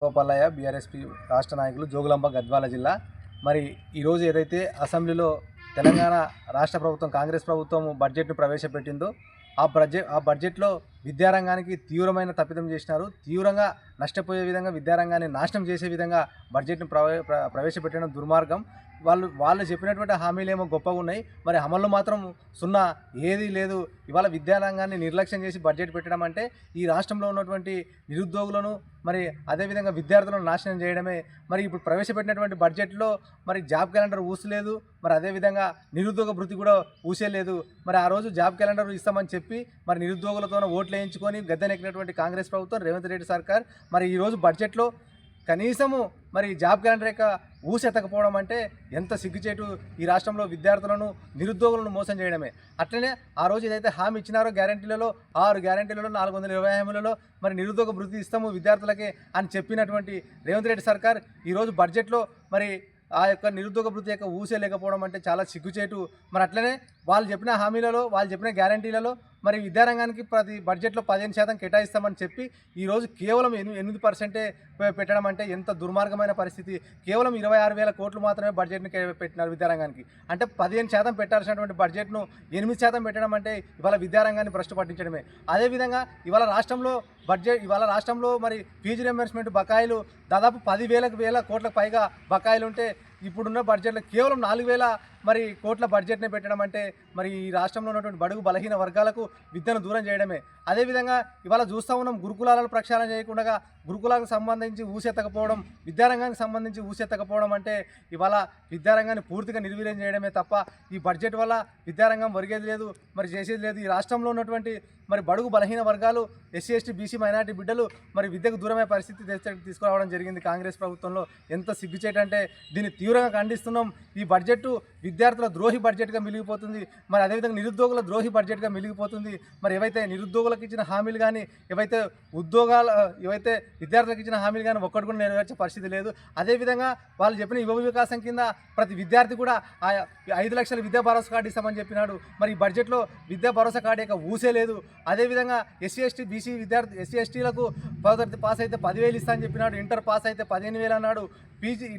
Gopalaiah BRSP రాష్ట్ర నాయకులు జోగులాంబ గద్వాల జిల్లా. మరి ఈరోజు ఏదైతే అసెంబ్లీలో తెలంగాణ రాష్ట్ర ప్రభుత్వం కాంగ్రెస్ ప్రభుత్వం బడ్జెట్ను ప్రవేశపెట్టిందో ఆ బడ్జెట్లో విద్యారంగానికి తీవ్రమైన తప్పిదం చేసినారు. తీవ్రంగా నష్టపోయే విధంగా విద్యారంగాన్ని నాశనం చేసే విధంగా బడ్జెట్ను ప్రవేశపెట్టడం దుర్మార్గం. వాళ్ళు చెప్పినటువంటి హామీలేమో గొప్పగా ఉన్నాయి, మరి అమలు మాత్రం సున్నా, ఏదీ లేదు. ఇవాళ విద్యారంగాన్ని నిర్లక్ష్యం చేసి బడ్జెట్ పెట్టడం అంటే ఈ రాష్ట్రంలో ఉన్నటువంటి నిరుద్యోగులను మరి అదేవిధంగా విద్యార్థులను నాశనం చేయడమే. మరి ఇప్పుడు ప్రవేశపెట్టినటువంటి బడ్జెట్లో మరి జాబ్ క్యాలెండర్ ఊసలేదు, మరి అదేవిధంగా నిరుద్యోగ భృతి కూడా ఊసేలేదు. మరి ఆ రోజు జాబ్ క్యాలెండర్ ఇస్తామని చెప్పి మరి నిరుద్యోగులతో ఓట్లు వేయించుకొని గద్దెనెక్కినటువంటి కాంగ్రెస్ ప్రభుత్వం, రేవంత్ రెడ్డి సర్కార్ మరి ఈరోజు బడ్జెట్లో కనీసము మరి జాబ్ క్యాలెండర్ యొక్క ఊసెత్తకపోవడం అంటే ఎంత సిగ్గుచేటు. ఈ రాష్ట్రంలో విద్యార్థులను నిరుద్యోగులను మోసం చేయడమే. అట్లనే ఆ రోజు ఏదైతే హామీ ఇచ్చినారో గ్యారంటీలలో 6 గ్యారంటీలలో 420 హామీలలో మరి నిరుద్యోగ భృతి ఇస్తాము విద్యార్థులకే అని చెప్పినటువంటి రేవంత్ రెడ్డి సర్కార్ ఈరోజు బడ్జెట్లో మరి ఆ యొక్క నిరుద్యోగ భృతి యొక్క ఊసే లేకపోవడం అంటే చాలా సిగ్గుచేటు. మరి అట్లనే వాళ్ళు చెప్పిన హామీలలో, వాళ్ళు చెప్పిన గ్యారంటీలలో మరి విద్యారంగానికి ప్రతి బడ్జెట్లో 15% కేటాయిస్తామని చెప్పి ఈరోజు కేవలం 8% పెట్టడం అంటే ఎంత దుర్మార్గమైన పరిస్థితి. కేవలం 26,000 కోట్లు మాత్రమే బడ్జెట్ని పెట్టినారు విద్యారంగానికి. అంటే 15% పెట్టాల్సినటువంటి బడ్జెట్ను 8% పెట్టడం అంటే ఇవాళ విద్యారంగాన్ని భ్రష్టు పట్టించడమే. అదేవిధంగా ఇవాళ రాష్ట్రంలో మరి ఫీజు రియంబర్స్మెంట్ బకాయిలు దాదాపు 10,000 కోట్లకు పైగా బకాయిలు ఉంటే ఇప్పుడున్న బడ్జెట్లో కేవలం 4,000 మరి కోట్ల బడ్జెట్ని పెట్టడం అంటే మరి ఈ రాష్ట్రంలో ఉన్నటువంటి బడుగు బలహీన వర్గాలకు విద్యను దూరం చేయడమే. అదేవిధంగా ఇవాళ చూస్తూ ఉన్నాం, గురుకులాలను ప్రక్షాళన చేయకుండా గురుకులాలకు సంబంధించి ఊసెత్తకపోవడం, విద్యారంగానికి సంబంధించి ఊసెత్తకపోవడం అంటే ఇవాళ విద్యారంగాన్ని పూర్తిగా నిర్వీర్యం చేయడమే తప్ప ఈ బడ్జెట్ వల్ల విద్యారంగం ఒరిగేది లేదు, మరి చేసేది లేదు. ఈ రాష్ట్రంలో ఉన్నటువంటి మరి బడుగు బలహీన వర్గాలు, ఎస్సీ ఎస్టీ బీసీ మైనార్టీ బిడ్డలు మరి విద్యకు దూరమే పరిస్థితి తీసుకురావడం జరిగింది కాంగ్రెస్ ప్రభుత్వంలో. ఎంత సిగ్గుచేటంటే దీన్ని తీవ్రంగా ఖండిస్తున్నాం. ఈ బడ్జెట్ విద్యార్థుల ద్రోహి బడ్జెట్గా మిలిగిపోతుంది, మరి అదేవిధంగా నిరుద్యోగుల ద్రోహి బడ్జెట్గా మిలిగిపోతుంది. మరి ఏవైతే నిరుద్యోగులకు ఇచ్చిన హామీలు కానీ, ఏవైతే విద్యార్థులకు ఇచ్చిన హామీలు కానీ ఒక్కటి కూడా నెరవేర్చే పరిస్థితి లేదు. అదేవిధంగా వాళ్ళు చెప్పిన యువ వికాసం కింద ప్రతి విద్యార్థి కూడా 5 లక్షల విద్యా భరోసా కార్డు ఇస్తామని చెప్పినాడు. మరి ఈ బడ్జెట్లో విద్యా భరోసా కార్డు యొక్క ఊసే లేదు. అదేవిధంగా ఎస్సీ ఎస్టీ బీసీ ఎస్సీ ఎస్టీలకు పాస్ అయితే 10,000 ఇస్తా అని చెప్పినాడు. ఇంటర్ పాస్ అయితే 15,000 అన్నాడు.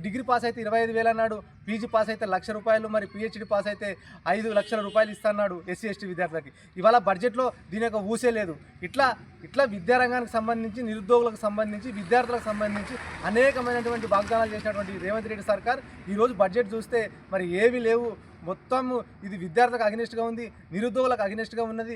డిగ్రీ పాస్ అయితే 25,000 అన్నాడు. పీజీ పాస్ అయితే ₹1,00,000, మరి పిహెచ్డి పాస్ అయితే 5 లక్షల రూపాయలు ఇస్తా అన్నాడు ఎస్సీ ఎస్టీ విద్యార్థులకి. ఇవాళ బడ్జెట్లో దీని యొక్క ఊసే లేదు. ఇట్లా విద్యారంగానికి సంబంధించి, నిరుద్యోగులకు సంబంధించి, విద్యార్థులకు సంబంధించి అనేకమైనటువంటి వాగ్దానాలు చేసినటువంటి రేవంత్ రెడ్డి సర్కార్ ఈరోజు బడ్జెట్ చూస్తే మరి ఏవి లేవు. మొత్తం ఇది విద్యార్థులకు అగెనిస్ట్గా ఉంది, నిరుద్యోగులకు అగెనిస్ట్గా ఉన్నది,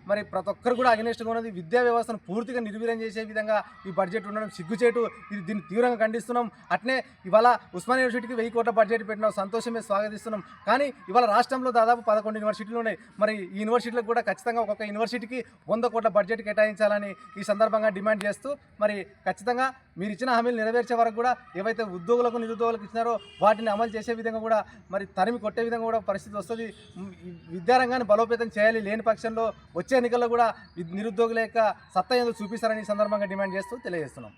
మరి ప్రతి ఒక్కరు కూడా అగెనిస్ట్గా ఉన్నది. విద్యా వ్యవస్థను పూర్తిగా నిర్వీర్యం చేసే విధంగా ఈ బడ్జెట్ ఉండడం సిగ్గుచేటు. దీన్ని తీవ్రంగా ఖండిస్తున్నాం. అట్నే ఇవాళ ఉస్మానియా యూనివర్సిటీకి 1,000 కోట్ల బడ్జెట్ పెట్టినాం, సంతోషమే, స్వాగతిస్తున్నాం. కానీ ఇవాళ రాష్ట్రంలో దాదాపు 11 యూనివర్సిటీలు ఉన్నాయి. మరి ఈ యూనివర్సిటీలకు కూడా ఖచ్చితంగా ఒక్కొక్క యూనివర్సిటీకి 100 కోట్ల బడ్జెట్ కేటాయించాలని ఈ సందర్భంగా డిమాండ్ చేస్తూ మరి ఖచ్చితంగా మీరు ఇచ్చిన హామీలు నెరవేర్చే వరకు కూడా ఏవైతే ఉద్యోగులకు నిరుద్యోగులకు ఇచ్చినారో వాటిని అమలు చేసే విధంగా కూడా మరి తరిమి కొట్టే విధంగా కూడా పరిస్థితి వస్తుంది. విద్యారంగాన్ని బలోపేతం చేయాలి. లేని పక్షంలో వచ్చే ఎన్నికల్లో కూడా నిరుద్యోగుల యొక్క సత్తా ఏదో చూపిస్తారని ఈ సందర్భంగా డిమాండ్ చేస్తూ తెలియజేస్తున్నాం.